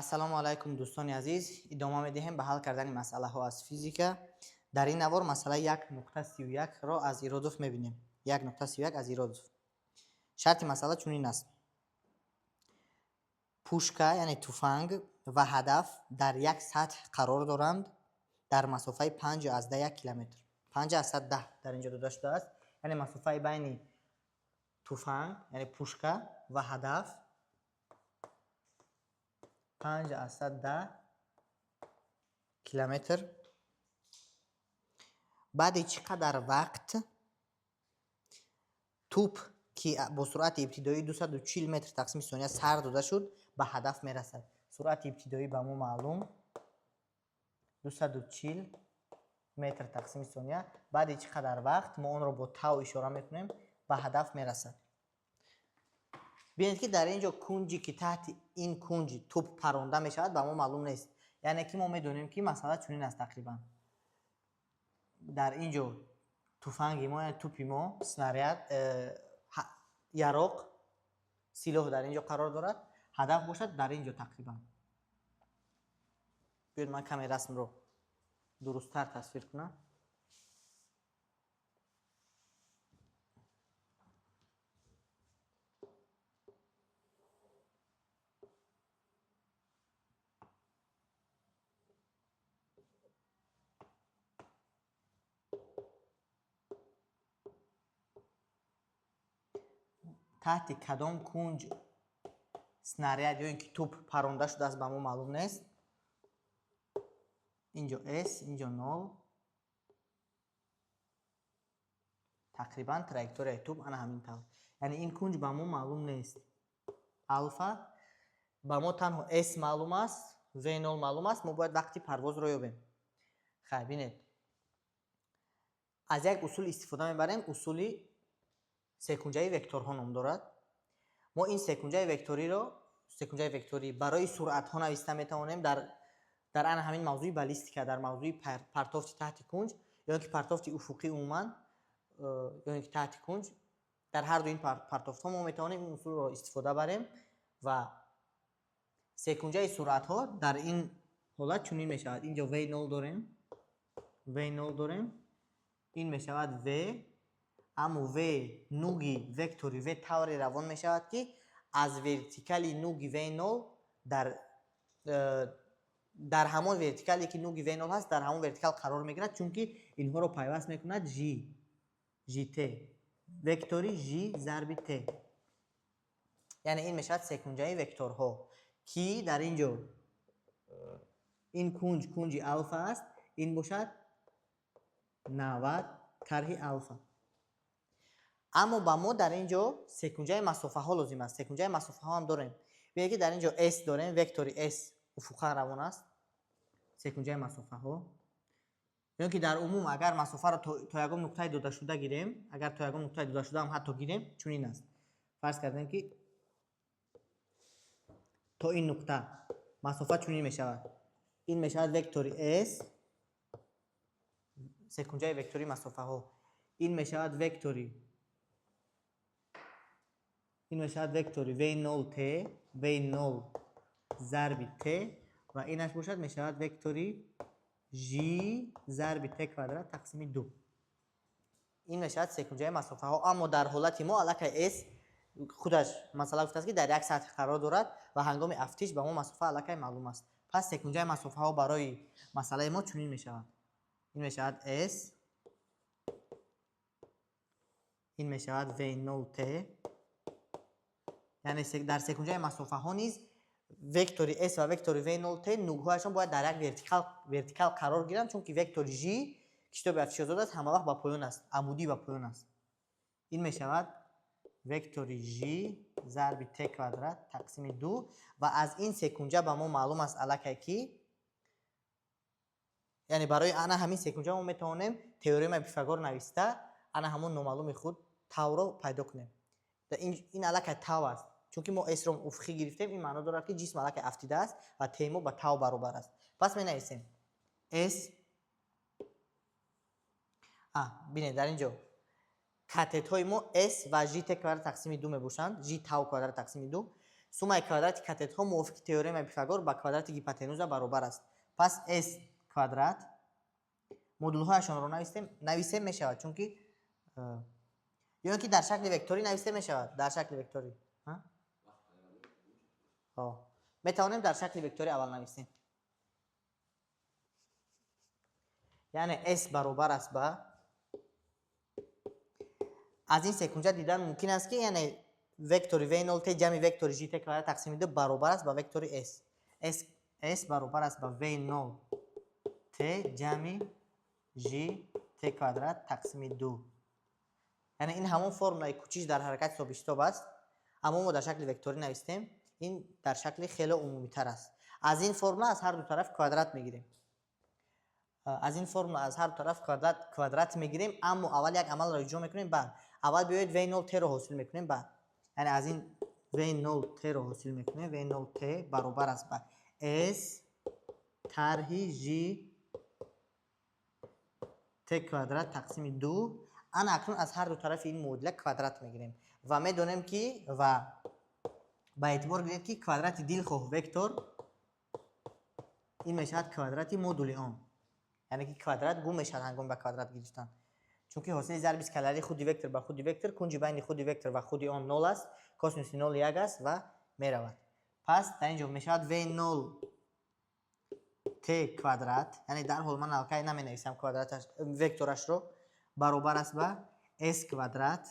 ассалому алайкум дӯстони азиз, идома медиҳем ба ҳал кардани масъалаҳо аз физика. Дар ин навор масъалаи 1.31-ро аз Иродов мебинем. 1.31 аз Иродов. шарти масъала чунин аст: пушка яъне туфанг ва ҳадаф дар як сатҳ қарор доранд дар масофаи 5.1 километр. 5.10 дар инҷо дода шудааст, яъне масофаи байни туфанг яъне пушка ва ҳадаф 5.10 километр. баъди чӣ қадар вақт тӯб ки бо суръати ибтидоӣ 240 метр тақсими сония сар дода шуд ба ҳадаф мерасад. Суръати ибтидоӣ ба мо маълум 240 метр тақсими сония. баъди чӣ қадар вақт мо онро бо тав ишора мекунем ба ҳадаф мерасад. бинед ки дар ин ҷо кунҷи ки таҳти ин кунҷ тӯб паронда мешавад ба мо маълум нест. яъне ки мо медонем ки масъала чунин аст тақрибан. дар ин ҷо туфанги мо яъне тӯпи мо снаряд яроқ силоҳ дар ин ҷо қарор дорад, ҳадаф бошад дар ин ҷо тақрибан. биёед ман каме расмро дурусттар тасвир кунам. таҳти кадом кунҷ снаряд ё ин ки тӯб паронда шудааст ба мо маълум нест. инҷо S, инҷо 0. тақрибан траекторияи тӯб ана ҳамин тавр. яъне ин кунҷ ба мо маълум нест. алфа ба мо танҳо S маълум аст, V0 маълум аст. мо бояд вақти парвозро ёбем. хай бинед, аз як усул истифода мебарем. усули секунҷаи векторҳо ном дорад. мо ин секунҷаи векторӣ барои суръатҳо нависта метавонем дар ана ҳамин мавзӯи баллистика, дар мавзӯи партофти таҳти кунҷ ё ин ки партофти уфуқӣ умуман ё ин ки таҳти кунҷ. дар ҳарду ин партофтҳо мо метавонем ин усулро истифода барем ва секунҷаи суръатҳо дар ин ҳолат чунин мешавад. инҷо V0 дорем. ин мешавад V. аммо V нуги вектори V тавре равон мешавад ки аз вертикали нуги V0 дар ҳамон вертикале ки нуги V0 ҳаст дар ҳамон вертикал қарор мегирад, чунки инҳоро пайваст мекунад ЖТ. вектори J зарби T. яъне ин мешавад секунҷаи векторҳо ки дар ин ҷо ин кунҷи алфа аст. ин бошад 90 тарҳи алфа. аммо ба мо дар ин ҷо секунҷаи масофаҳо лозим аст. секунҷаи масофаҳо ҳам дорем. бинед ки дар ин ҷо S дорем, вектори S уфуқан равон аст. секунҷаи масофаҳо ё ин ки дар умум агар масофаро то ягон нуқтаи додашуда гирем, агар то ягон нуқтаи додашуда ҳам ҳатто гирем, чунин аст. фарз кардем ки то ин нуқта масофа чунин мешавад. ин мешавад вектори S, секунҷаи вектории масофаҳо. ин мешавад вектори V0T, V0 зарби T ва инаш бошад мешавад вектори J зарби T квадрат тақсими 2. ин мешавад секунҷаи масофаҳо. аммо дар ҳолати мо аллакай S худаш масъала гуфтааст ки дар як сатҳ қарор дорад ва ҳангоми афтиш ба мо масофа аллакай маълум аст. пас секунҷаи масофаҳо барои масъалаи мо чунин мешавад. ин мешавад S, ин мешавад V0T. яъне дар секунҷаи масофаҳо низ вектори S ва вектори V0T нугҳояшон бояд дар як вертикал қарор гиранд, чунки вектори J китоби афтишозод аст, ҳама вақт ба поён аст, амудӣ ба поён аст. ин мешавад вектори J зарби T квадрат тақсими 2 ва аз ин секунҷа ба мо маълум аст аллакай ки яъне барои ана ҳамин секунҷа мо метавонем теоремаи Пифагор нависта ана ҳамон номаълуми худ тавро пайдо кунем. ин аллакай тав аст. чунки мо S-ро уфуқӣ гирифтем, ин маъно дорад ки ҷисм аллакай афтидааст ва T мо ба тав баробар аст. пас менависем S. бинед дар ин ҷо катетҳои мо S ва J T квадрат тақсими 2 мебошанд. J тав квадрат тақсими 2. суммаи квадрати катетҳо мувофиқи теоремаи Пифагор ба квадрати гипотенуза баробар аст. Пас s квадрат модулҳояшонро нависем мешавад, чунки ё ки дар шакли векторӣ нависем мешавад. Дар шакли векторӣ метавонем дар шакли векторӣ аввал нависем. яъне s баробар аст ба, аз ин секунҷа дидан мумкин аст ки яъне вектори v0t ҷамъи вектори gt квадрат тақсими 2 баробар аст ба вектори s. s баробар аст ба v0t ҷамъи gt квадрат тақсими 2. яъне ин ҳамон формулаи кӯчиш дар ҳаракати собитшитоб аст, аммо мо дар шакли векторӣ навистем. ин дар шакли хеле умумитар аст. аз ин формула аз ҳар ду тараф квадрат мегирем. квадрат мегирем, аммо аввал як амалро иҷро мекунем. баъд аввал биёед v0t ро ҳосил мекунем. баъд яъне аз ин v0t ро ҳосил мекунем. v0t баробар аст ба s тарҳи gt квадрат тақсими 2. ана акнун аз ҳар ду тарафи ин муодила квадрат мегирем ва медонем ки ва ба эътибор гиред ки квадрати дилхоҳ вектор ин мешавад квадрати модули он. яъне ки квадрат гум мешавад ҳангоми ба квадрат гирифтан, чунки ҳосили зарби скалярии худи вектор ба худи вектор, кунҷи байни худи вектор ва худи он 0 аст, косинуси 0 1 аст ва меравад. пас дар ин ҷо мешавад v0t квадрат, яъне дар ҳол ман аллакай наменависам векторашро, баробар аст ба s квадрат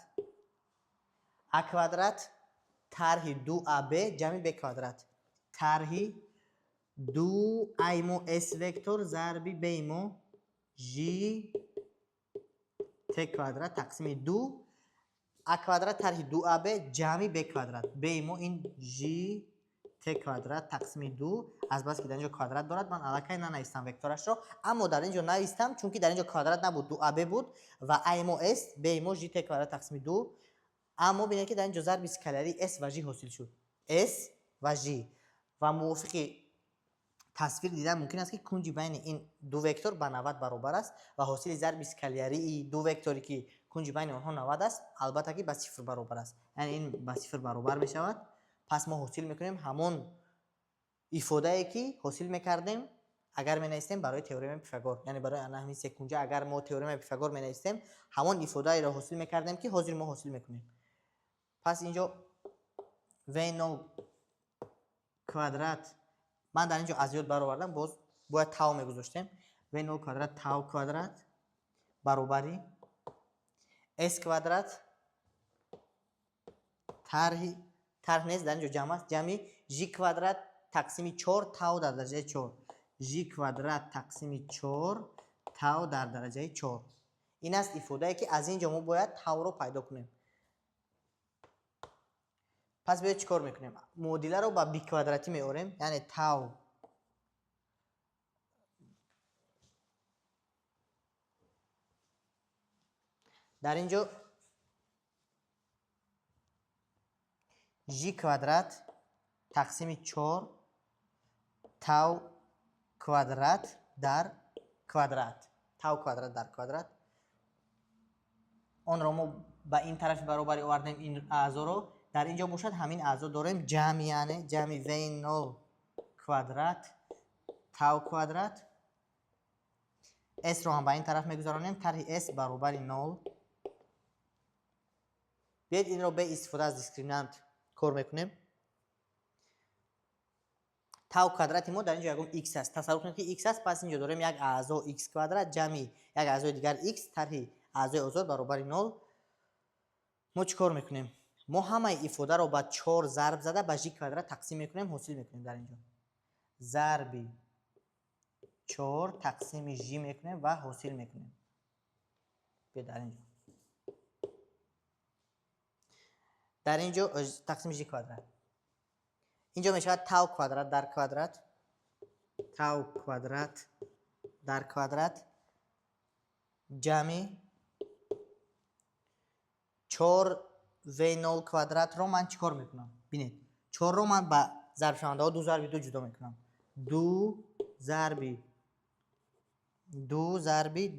a квадрат тарҳи 2ab ҷамъи b квадрат тарҳи 2aimo s вектор зарби bimo gt квадрат тақсими 2. a квадрат тарҳи 2ab ҷамъи b квадрат bimo ин gt квадрат тақсими 2. азбаски дар ин ҷо квадрат дорад, ман аллакай нанавистам векторашро, аммо дар ин ҷо навистам, чунки дар ин ҷо квадрат набуд, 2ab буд ва aimo s bimo gt квадрат тақсими 2. аммо бинед ки дар ин ҷо зарби скалярии s ва g ҳосил шуд. s ва g ва мувофиқи тасвир дидан мумкин аст ки кунҷи байни ин ду вектор ба 90 баробар аст ва ҳосили зарби скалярии ду векторе ки кунҷи байни онҳо 90 аст, албатта ки ба 0 баробар аст. яъне ин ба 0 баробар мешавад. пас мо ҳосил мекунем ҳамон ифодае ки ҳосил мекардем агар менавистем барои теоремаи Пифагор. яъне барои ана ҳамин секунҷа агар мо теоремаи Пифагор менавистем, ҳамон ифодаеро ҳосил мекардем ки ҳозир мо ҳосил мекунем. пас ин ҷо v0 квадрат, ман дар ин ҷо аз ёд баровардам, боз бояд тау мегузоштем. v0 квадрат тау квадрат баробари s квадрат тарҳ нест, дар ин ҷо ҷамъ аст, ҷамъи g квадрат тақсими 4 тау дар дараҷаи 4. g квадрат тақсими 4 тау дар дараҷаи 4. ин аст ифодае ки аз ин ҷо мо бояд тауро пайдо кунем. пас биёед чӣ кор мекунем? Муодиларо ба b квадратӣ меорем, яъне тау дар ин ҷо g квадрат тақсими 4 тау квадрат дар квадрат. тау квадрат дар квадрат. онро мо ба ин тарафи баробарӣ овардем ин аъзоро. дар ин ҷо бошад ҳамин аъзо дорем ҷамъ, яъне ҷамъи v0 квадрат тау квадрат. s ро ҳам ба ин тараф мегузаронем, тарҳи s баробари 0. биед инро бе истифода аз дискриминант кор мекунем. тау квадрати мо дар ин ҷо ягон x аст. тасаввур кунед ки x аст, пас ин ҷо дорем як аъзо x квадрат ҷамъи як аъзои дигар x тарҳи аъзои озод баробари 0. мо чӣ кор мекунем? мо ҳамаи ифодаро ба 4 зарб зада ба g квадрат тақсим мекунем, ҳосил мекунем. дар ин ҷо зарби 4 тақсими g мекунем ва ҳосил мекунем. дар ин ҷо дар ин ҷо тақсими g квадрат. ин ҷо мешавад тау квадрат дар квадрат. тау квадрат дар квадрат ҷамъи 4 v0 квадратро ман чӣ кор мекунам? бинед 4ро ман ба зарбшавандаҳо 2 зарби 2 ҷудо мекунам. 2 зарби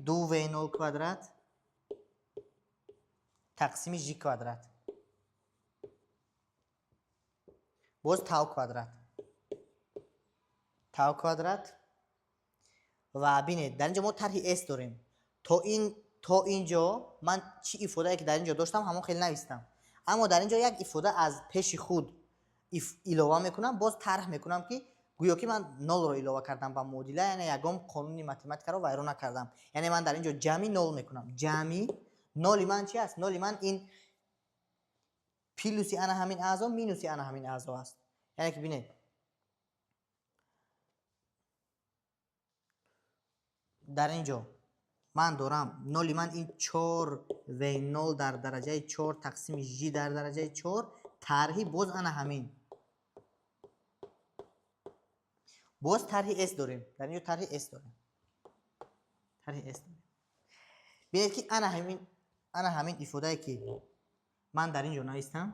2 v0 квадрат тақсими g квадрат. باز تاو کوادرات. تاو کوادرات و ببینید در اینجا ما طرح اس داریم. تا اینجا من چی ایفاده‌ای که در اینجا داشتم همون خیلی نوشتم، اما در اینجا یک ایفاده از پیش خود ایلوه میکنم، باز طرح میکنم که گویا که من نول رو ایلوه کردم با مدل، یعنی یگام قانونی متماتیک رو ویران نکردم. یعنی من در اینجا جمعی نول میکنم. جمعی نولی من چی است؟ نولی من این پلوسی انا همین اعضا مینوسی انا همین اعضا است. یعنی که ببینید در اینجا من دارم نولی من این 4 و 0 در درجه 4 تقسیم جی در درجه 4 طرحی باز انا همین، باز طرح اس داریم. در اینجا طرح اس داریم. ببینید که انا همین ایفاده که من در اینجا نوشتم،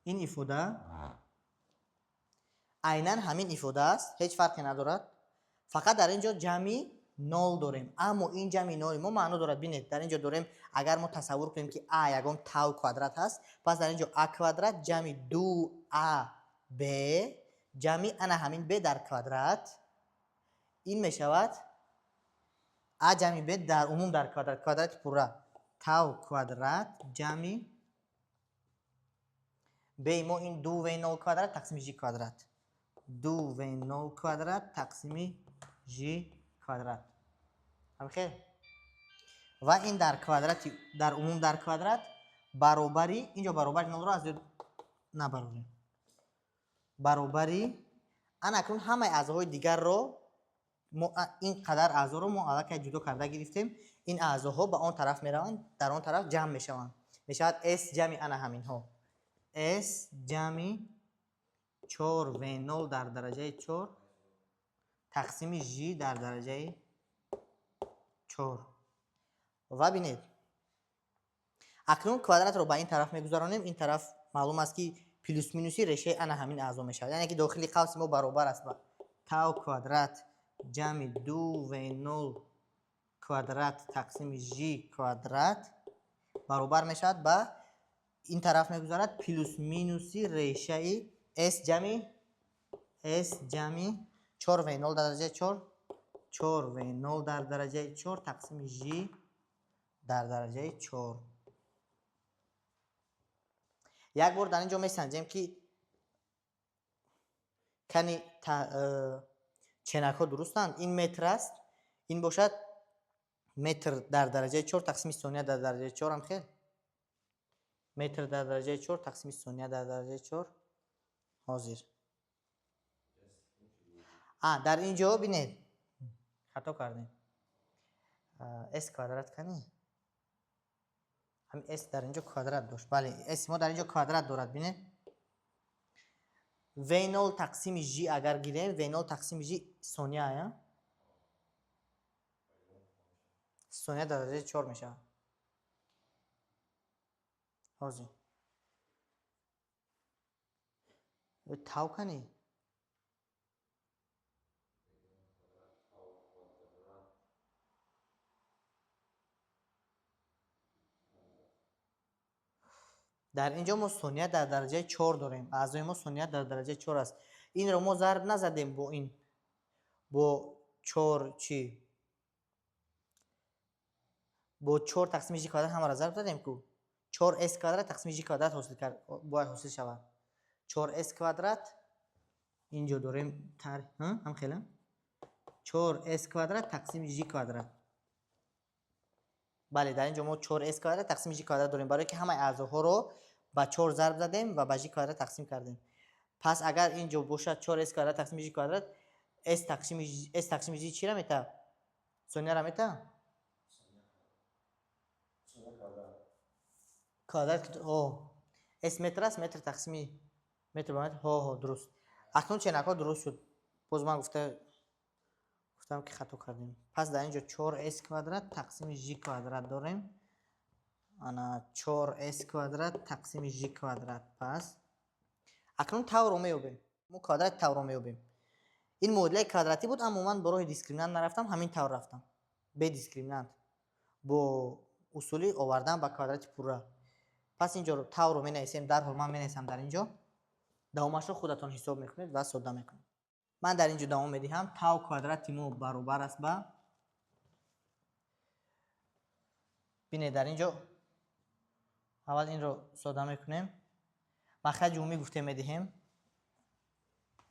این ایفاده عیناً همین ایفاده است، هیچ فرقی ندارد، فقط در اینجا جمعی نول داریم. اما این جمعی نول ما معنی دارد. ببینید در اینجا داریم، اگر ما تصور کنیم که ا یگام تاو کوادرات هست، پس در اینجا ا کوادرات جمع 2a b جمع انا همین b در کوادرات، این می شود ا جمع b در عموم در کوادرات پورا تاو کوادرات جمع b ما این 2 و 0 کوادرات تقسیم g کوادرات، 2 و 0 کوادرات تقسیم g کوادرات. هم خیر. و این در کوادرات در عموم در کوادرات برابری، اینجا برابر نول رو از نبرابریم، برابری ان اکنون همه اعضاهای دیگر رو این قدر اعضا رو ما الان جدا کرده گرفتیم. این اعضاها به آن طرف میروند، در آن طرف جمع میشوند. میشود s جمع انا همین ها، s جمع 4 و 0 در درجه 4 تقسیم g در درجه 4. و ببینید اکنون کوادرات رو به این طرف میگذارانیم. این طرف معلوم است که پلوس مینوسی ریشه انا همین اعضا میشود، یعنی که داخلی قوس ما برابر است با تاو کوادرات جمع 2 و 0 کوادرات تقسیم g کوادرات برابر میشود با این طرف میگذارد پلوس مینوسی ریشه s جمع 4 و 0 در درجه 4 و 0 در درجه 4 تقسیم g در درجه 4. یک بار در اینجا میسنجیم که کنی چنک ها درستند. این متر است، این باشد متر در درجه 4 تقسیم ثانیه در درجه 4. هم خیر، متر در درجه 4 تقسیم ثانیه در درجه 4 حاضر. در اینجا ببینید خطا کردیم، اس کوادرات کنی همین اس در اینجا کوادرات داشت. بله اس ما در اینجا کوادرات دارد. ببینید و 0 تقسیم g اگر گیریم و 0 تقسیم g ثانیه آیا ثانیه در درجه 4 میشه حاضر. تاو کنی در اینجا ما ثانیه در درجه 4 داریم، اعضای ما ثانیه در درجه 4 است. این رو ما ضرب نزدیم با این، با 4 چی، با 4 تقسیم g کوادرات همه را ضرب زدیم که 4s کوادرات تقسیم g کوادرات حاصل کرد، باید حاصل شود 4s کوادرات. اینجا داریم هم خیلی 4s کوادرات تقسیم g کوادرات. بله در اینجا ما 4s کوادرات تقسیم g کوادرات داریم، برای که همه اعضاها رو با 4 ضرب زدیم و با g کوادرات تقسیم کردیم. پس اگر اینجا باشد 4s کوادرات تقسیم g کوادرات، s تقسیم g چی را میته؟ ثانیه را میته؟ کوادرات s متر است، متر تقسیم متر با متر. درست. اکنون چنک ها درست شد. باز من گفتم که خطا کردیم. پس در اینجا 4s کوادرات تقسیم g کوادرات داریم. انا 4s کوادرات تقسیم g کوادرات. پس اکنون تاو رو میابیم. ما کوادرات تاو رو میابیم. این مدل کوادراتی بود، اما من برای دیسکریمنانت نرفتم، همین تاو رفتم به دیسکریمنانت با اصولی آوردن با کوادرات پورا. پس اینجا رو تاو رو می‌نویسیم. در حال من می‌نویسم در اینجا. دوامش رو خودتون حساب میکنید و ساده میکنید. من در اینجا دوام میدهم. تاو کوادرات مو برابر است با، ببینید در اینجا اول این رو ساده میکنیم. مخرج عمومی گفته میدهیم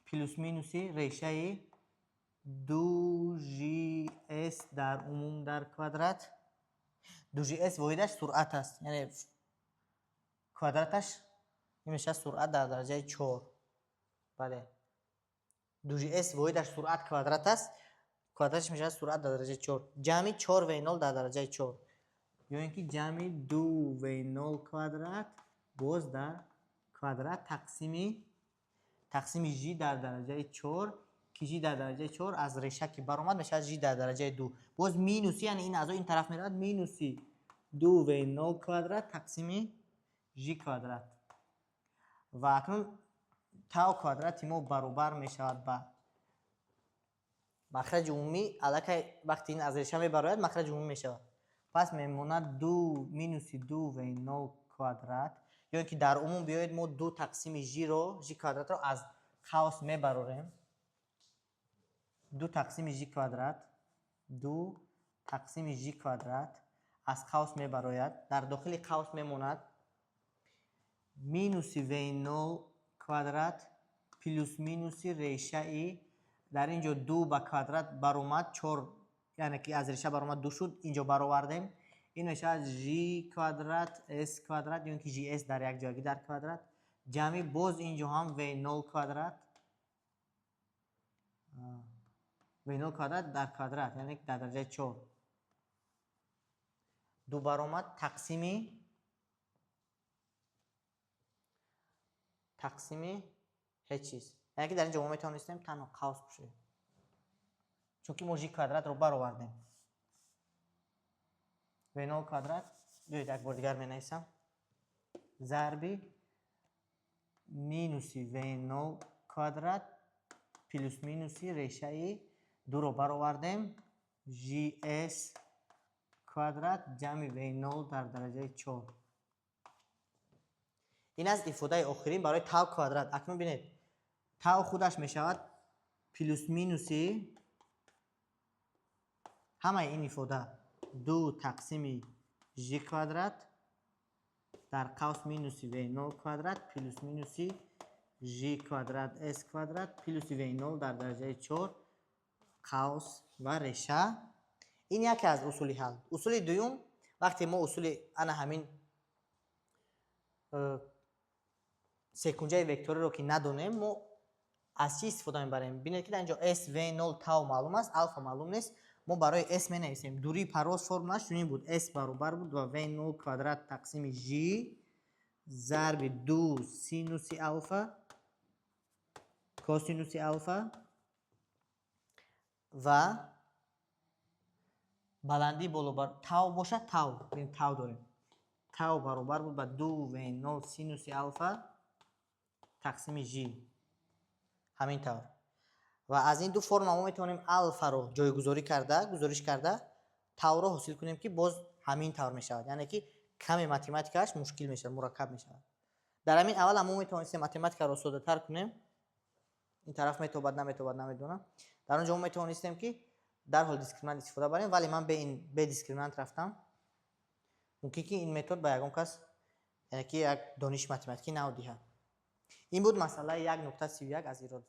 پلوس مینوسی ریشه 2GS در عموم در کوادرات. 2GS واحدش سرعت است، یعنی کوادراتش میشه سرعت در درجه 4. بله 2GS واحدش سرعت کوادرات است، کوادراتش میشه سرعت در درجه 4. جمع 4 و 0 در درجه 4، یا اینکه جمع 2 و 0 کوادرات باز در کوادرات تقسیم G در درجه 4 که G در درجه 4 از ریشه که برآمد میشه G در درجه 2. باز مینوسی، یعنی این از این طرف میرود مینوسی 2 و 0 کوادرات تقسیم G کوادرات. و اکنون تاو کوادرات ما برابر میشود با مخرج عمومی. الکی وقتی این از ریشه میبراید مخرج عمومی میشود. پس میموند 2 مینوسی 2 و 0 کوادرات، یا اینکه در عموم بیاید ما 2 تقسیم G کوادرات رو از قوس میبریم. 2 تقسیم G کوادرات، 2 تقسیم G کوادرات از قوس میبراید. در داخل قوس میموند مینوسی و 0 کوادرات پلوس مینوسی ریشه ای. در اینجا 2 به کوادرات برآمد 4، یعنی که از ریشه برآمد 2 شد، اینجا برآوردیم. این میشه از G کوادرات S کوادرات، یا اینکه GS در یک جایگی در کوادرات جمع باز اینجا هم و 0 کوادرات و 0 کوادرات در کوادرات، یعنی در درجه 4 2 برآمد تقسیم هیچ چیز، یعنی که در اینجا ما میتونستیم تنها قوس بشه، چون که ما G کوادرات رو برآوردیم. و 0 کوادرات یک بار دیگر می نویسم ضرب مینوسی و 0 کوادرات پلوس مینوسی ریشه ای 2 رو برآوردیم GS کوادرات جمع و 0 در درجه 4. این از ifade آخرین برای تاو کوادرات. اکنون ببینید تاو خودش می شود پلوس مینوسی همه این ifade 2 تقسیم G کوادرات در قوس مینوسی و 0 کوادرات پلوس مینوسی G کوادرات S کوادرات پلوس و 0 در درجه 4 قوس و ریشه. این یکی از اصول حل. اصول دوم، وقتی ما اصول انا همین سکونجه وکتوری رو که ندونیم ما از چی استفاده میبریم؟ ببینید که در اینجا S و 0 تاو معلوم است، الفا معلوم نیست. ما برای S می نویسیم دوری پرواز فرمولش چنین بود، S برابر بود و 0 کوادرات تقسیم G ضرب 2 سینوسی الفا کوسینوسی الفا و بلندی بالا بر تاو باشد. تاو ببین تاو داریم، تاو برابر بود با 2 و 0 سینوسی الفا تقسیم G. همین طور و از این دو فرم ما میتونیم الفا رو گزارش کرده تاو رو حاصل کنیم که باز همین طور میشود، یعنی که کمی متماتیکاش مشکل میشه، مرکب میشود. در همین اول ما میتونیم متماتیک رو ساده تر کنیم. این طرف میتوبد نمیدونم. در اونجا ما میتونیم که در حال دیسکریمنت استفاده بریم، ولی من به دیسکریمنت رفتم. ممکن که این متد با یگان کس یعنی که یک دانش متماتیکی نو دیه. این بود مسئله 1.31 از ایراد.